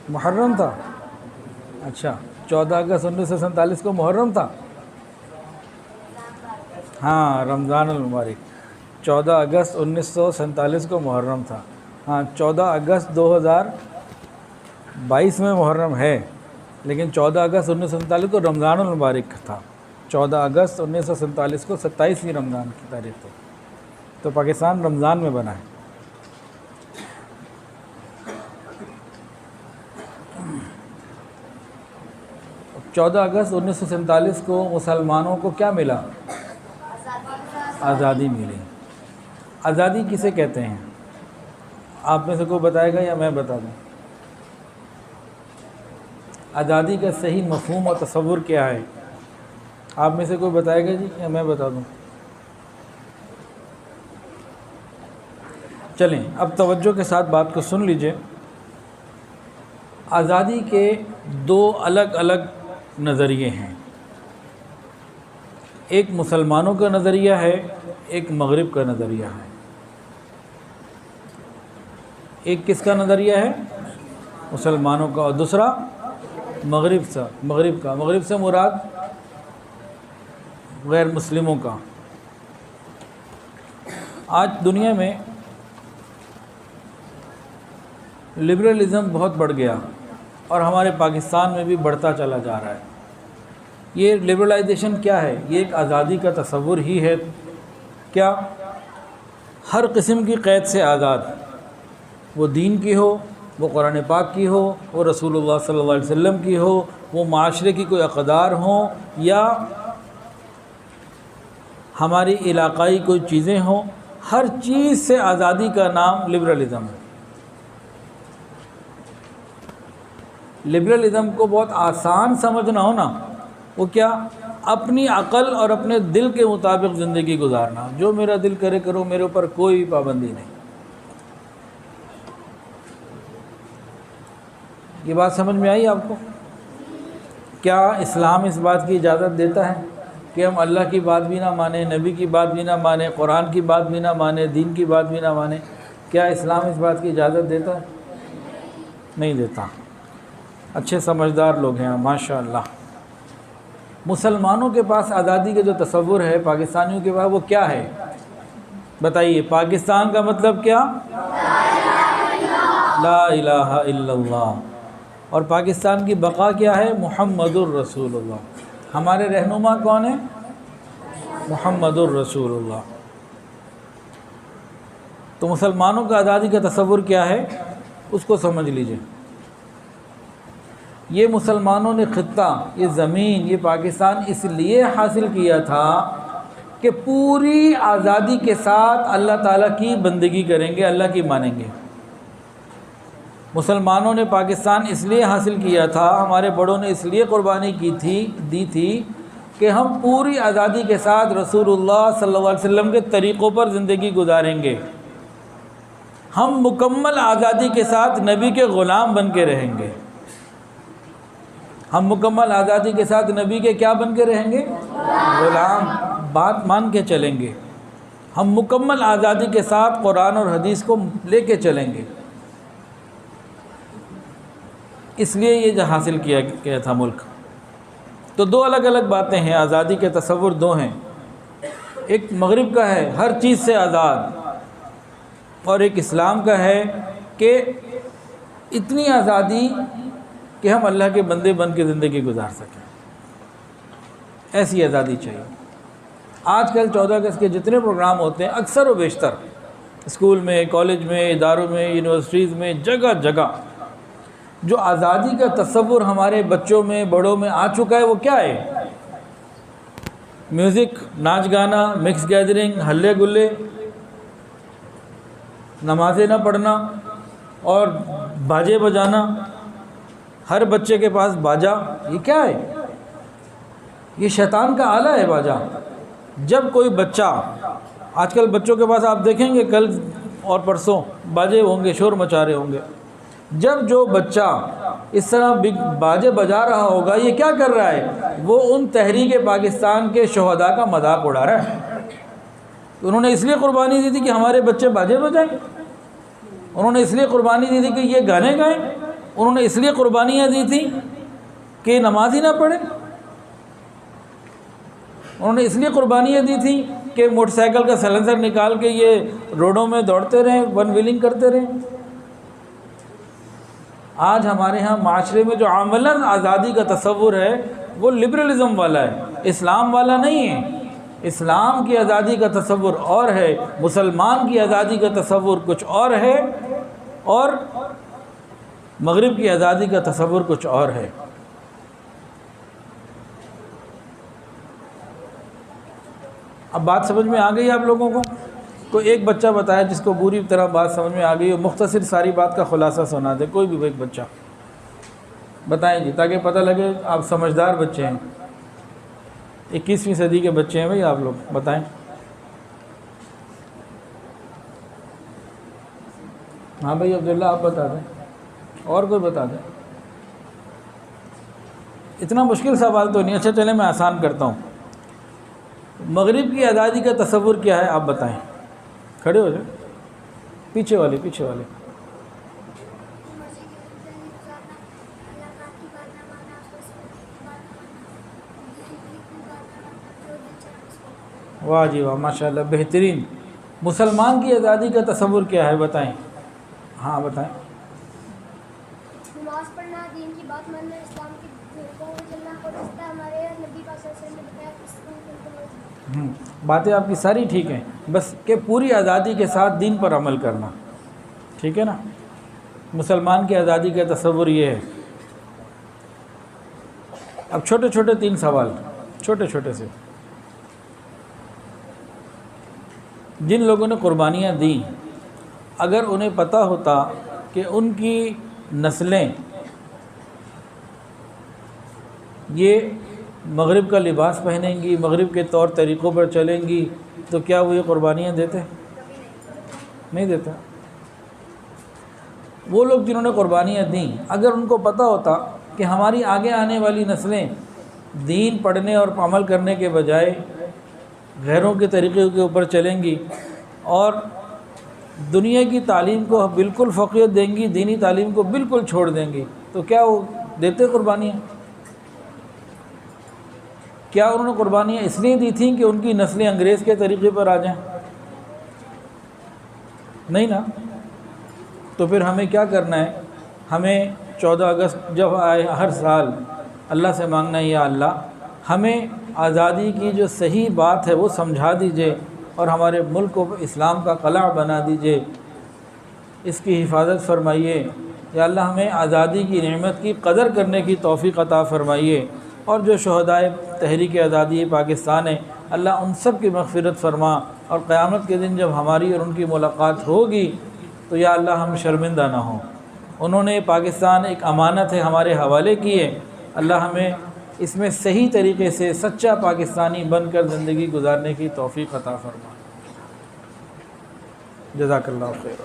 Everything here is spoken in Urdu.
محرم تھا؟ اچھا، 14 اگست 1947 کو محرم تھا؟ ہاں، رمضان المبارک 14 اگست 1947 کو محرم تھا۔ ہاں، 14 اگست 2022 میں محرم ہے، لیکن 14 اگست 1947 کو رمضان المبارک تھا۔ 14 اگست 1947 کو 27ویں رمضان کی تاریخ تھی، تو پاکستان رمضان میں بنا ہے۔ 14 اگست 1947 کو مسلمانوں کو کیا ملا؟ آزادی ملی۔ آزادی کسے کہتے ہیں؟ آپ میں سے کوئی بتائے گا یا میں بتا دوں؟ آزادی کا صحیح مفہوم اور تصور کیا ہے؟ آپ میں سے کوئی بتائے گا جی یا میں بتا دوں؟ چلیں اب توجہ کے ساتھ بات کو سن لیجئے۔ آزادی کے دو الگ الگ نظریے ہیں، ایک مسلمانوں کا نظریہ ہے، ایک مغرب کا نظریہ ہے۔ ایک کس کا نظریہ ہے؟ مسلمانوں کا، اور دوسرا مغرب کا۔ مغرب سے مراد غیر مسلموں کا۔ آج دنیا میں لبرلزم بہت بڑھ گیا اور ہمارے پاکستان میں بھی بڑھتا چلا جا رہا ہے۔ یہ لبرلائزیشن کیا ہے؟ یہ ایک آزادی کا تصور ہی ہے۔ کیا؟ ہر قسم کی قید سے آزاد، وہ دین کی ہو، وہ قرآن پاک کی ہو، وہ رسول اللہ صلی اللہ علیہ وسلم کی ہو، وہ معاشرے کی کوئی اقدار ہوں، یا ہماری علاقائی کوئی چیزیں ہوں، ہر چیز سے آزادی کا نام لبرلزم ہے۔ لبرلزم کو بہت آسان سمجھنا ہو نا، وہ کیا؟ اپنی عقل اور اپنے دل کے مطابق زندگی گزارنا، جو میرا دل کرے کرو، میرے اوپر کوئی پابندی نہیں۔ یہ بات سمجھ میں آئی آپ کو؟ کیا اسلام اس بات کی اجازت دیتا ہے کہ ہم اللہ کی بات بھی نہ مانیں، نبی کی بات بھی نہ مانیں، قرآن کی بات بھی نہ مانیں، دین کی بات بھی نہ مانیں؟ کیا اسلام اس بات کی اجازت دیتا ہے؟ نہیں دیتا۔ اچھے سمجھدار لوگ ہیں ماشاء اللہ۔ مسلمانوں کے پاس آزادی کا جو تصور ہے، پاکستانیوں کے پاس وہ کیا ہے؟ بتائیے، پاکستان کا مطلب کیا؟ لا الہ الا اللہ۔ اور پاکستان کی بقا کیا ہے؟ محمد الرسول اللہ۔ ہمارے رہنما کون ہیں؟ محمد الرسول اللہ۔ تو مسلمانوں کا آزادی کا تصور کیا ہے، اس کو سمجھ لیجئے۔ یہ مسلمانوں نے خطہ، یہ زمین، یہ پاکستان اس لیے حاصل کیا تھا کہ پوری آزادی کے ساتھ اللہ تعالیٰ کی بندگی کریں گے، اللہ کی مانیں گے۔ مسلمانوں نے پاکستان اس لیے حاصل کیا تھا، ہمارے بڑوں نے اس لیے قربانی دی تھی کہ ہم پوری آزادی کے ساتھ رسول اللہ صلی اللہ علیہ وسلم کے طریقوں پر زندگی گزاریں گے، ہم مکمل آزادی کے ساتھ نبی کے غلام بن کے رہیں گے۔ ہم مکمل آزادی کے ساتھ نبی کے کیا بن کے رہیں گے؟ غلام، بات مان کے چلیں گے۔ ہم مکمل آزادی کے ساتھ قرآن اور حدیث کو لے کے چلیں گے۔ اس لیے یہ جو حاصل کیا گیا تھا ملک۔ تو دو الگ الگ باتیں ہیں، آزادی کے تصور دو ہیں، ایک مغرب کا ہے ہر چیز سے آزاد، اور ایک اسلام کا ہے کہ اتنی آزادی کہ ہم اللہ کے بندے بن کے زندگی گزار سکیں۔ ایسی آزادی چاہیے۔ آج کل 14 اگست کے جتنے پروگرام ہوتے ہیں، اکثر و بیشتر اسکول میں، کالج میں، اداروں میں، یونیورسٹیز میں، جگہ جگہ جو آزادی کا تصور ہمارے بچوں میں، بڑوں میں آ چکا ہے، وہ کیا ہے؟ میوزک، ناچ گانا، مکس گیدرنگ، ہلے گلے، نمازیں نہ پڑھنا اور باجے بجانا۔ ہر بچے کے پاس باجا، یہ کیا ہے؟ یہ شیطان کا آلہ ہے باجا۔ جب کوئی بچہ، آج کل بچوں کے پاس آپ دیکھیں گے کل اور پرسوں باجے ہوں گے، شور مچا رہے ہوں گے۔ جب جو بچہ اس طرح باجے بجا رہا ہوگا، یہ کیا کر رہا ہے؟ وہ ان تحریک پاکستان کے شہداء کا مذاق اڑا رہا ہے۔ انہوں نے اس لیے قربانی دی تھی کہ ہمارے بچے باجے بجائیں، انہوں نے اس لیے قربانی دی تھی کہ یہ گانے گائیں، انہوں نے اس لیے قربانیاں دی تھیں کہ نماز ہی نہ پڑھیں؟ انہوں نے اس لیے قربانیاں دی تھیں کہ موٹر سائیکل کا سائلنسر نکال کے یہ روڈوں میں دوڑتے رہیں، ون ویلنگ کرتے رہیں؟ آج ہمارے ہاں معاشرے میں جو عملاً آزادی کا تصور ہے وہ لبرلزم والا ہے، اسلام والا نہیں ہے۔ اسلام کی آزادی کا تصور اور ہے، مسلمان کی آزادی کا تصور کچھ اور ہے، اور مغرب کی آزادی کا تصور کچھ اور ہے۔ اب بات سمجھ میں آ گئی آپ لوگوں کو؟ کوئی ایک بچہ بتایا جس کو پوری طرح بات سمجھ میں آ گئی ہو، مختصر ساری بات کا خلاصہ سنا دے، کوئی بھی ایک بچہ بتائیں جی، تاکہ پتہ لگے آپ سمجھدار بچے ہیں، 21ویں صدی کے بچے ہیں بھائی آپ لوگ، بتائیں۔ ہاں بھائی عبداللہ آپ بتا دیں، اور کوئی بتا دیں۔ اتنا مشکل سوال تو نہیں، اچھا چلیں میں آسان کرتا ہوں۔ مغرب کی آزادی کا تصور کیا ہے آپ بتائیں؟ کھڑے ہو جائیں، پیچھے والے۔ واہ جی واہ، ماشاءاللہ، بہترین۔ مسلمان کی آزادی کا تصور کیا ہے بتائیں؟ ہاں بتائیں۔ نماز پڑھنا، دین کی بات ماننا، اسلام کی طریقوں پر چلنا، اور جس طرح ہمارے نبی پاک صلی اللہ علیہ وسلم نے بتایا اس کو باتیں آپ کی ساری ٹھیک ہیں، بس کہ پوری آزادی کے ساتھ دین پر عمل کرنا، ٹھیک ہے نا؟ مسلمان کی آزادی کا تصور یہ ہے۔ اب چھوٹے چھوٹے 3 سوال، چھوٹے چھوٹے سے۔ جن لوگوں نے قربانیاں دیں، اگر انہیں پتہ ہوتا کہ ان کی نسلیں یہ مغرب کا لباس پہنیں گی، مغرب کے طور طریقوں پر چلیں گی، تو کیا وہ یہ قربانیاں دیتے؟ نہیں دیتا۔ وہ لوگ جنہوں نے قربانیاں دیں، اگر ان کو پتہ ہوتا کہ ہماری آگے آنے والی نسلیں دین پڑھنے اور عمل کرنے کے بجائے غیروں کے طریقے کے اوپر چلیں گی اور دنیا کی تعلیم کو بالکل فوقیت دیں گی، دینی تعلیم کو بالکل چھوڑ دیں گی، تو کیا وہ دیتے قربانیاں؟ کیا انہوں نے قربانیاں اس لیے دی تھیں کہ ان کی نسلیں انگریز کے طریقے پر آ جائیں؟ نہیں نا۔ تو پھر ہمیں کیا کرنا ہے؟ ہمیں 14 اگست جب آئے ہر سال اللہ سے مانگنا ہے، یا اللہ ہمیں آزادی کی جو صحیح بات ہے وہ سمجھا دیجئے اور ہمارے ملک کو اسلام کا قلعہ بنا دیجئے، اس کی حفاظت فرمائیے۔ یا اللہ ہمیں آزادی کی نعمت کی قدر کرنے کی توفیق عطا فرمائیے، اور جو شہدائے تحریک آزادی پاکستان ہے اللہ ان سب کی مغفرت فرما، اور قیامت کے دن جب ہماری اور ان کی ملاقات ہوگی تو یا اللہ ہم شرمندہ نہ ہوں۔ انہوں نے پاکستان ایک امانت ہے ہمارے حوالے کی ہے، اللہ ہمیں اس میں صحیح طریقے سے سچا پاکستانی بن کر زندگی گزارنے کی توفیق عطا فرما۔ جزاک اللہ خیر۔